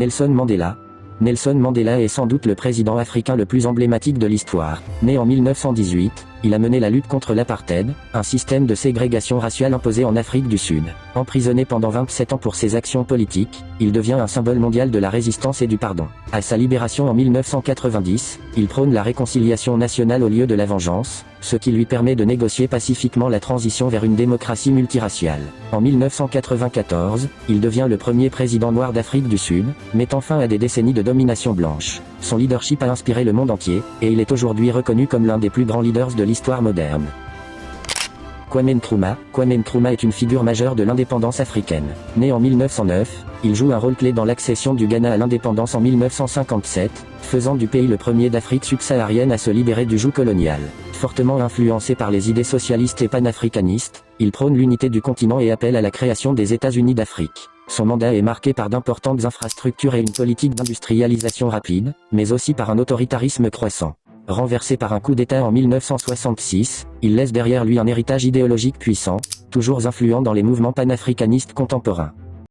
Nelson Mandela. Nelson Mandela est sans doute le président africain le plus emblématique de l'histoire. Né en 1918, il a mené la lutte contre l'apartheid, un système de ségrégation raciale imposé en Afrique du Sud. Emprisonné pendant 27 ans pour ses actions politiques, il devient un symbole mondial de la résistance et du pardon. À sa libération en 1990, il prône la réconciliation nationale au lieu de la vengeance, ce qui lui permet de négocier pacifiquement la transition vers une démocratie multiraciale. En 1994, il devient le premier président noir d'Afrique du Sud, mettant fin à des décennies de domination blanche. Son leadership a inspiré le monde entier, et il est aujourd'hui reconnu comme l'un des plus grands leaders de l'histoire moderne. Kwame Nkrumah. Kwame Nkrumah est une figure majeure de l'indépendance africaine. Né en 1909, il joue un rôle clé dans l'accession du Ghana à l'indépendance en 1957, faisant du pays le premier d'Afrique subsaharienne à se libérer du joug colonial. Fortement influencé par les idées socialistes et panafricanistes, il prône l'unité du continent et appelle à la création des États-Unis d'Afrique. Son mandat est marqué par d'importantes infrastructures et une politique d'industrialisation rapide, mais aussi par un autoritarisme croissant. Renversé par un coup d'État en 1966, il laisse derrière lui un héritage idéologique puissant, toujours influent dans les mouvements panafricanistes contemporains.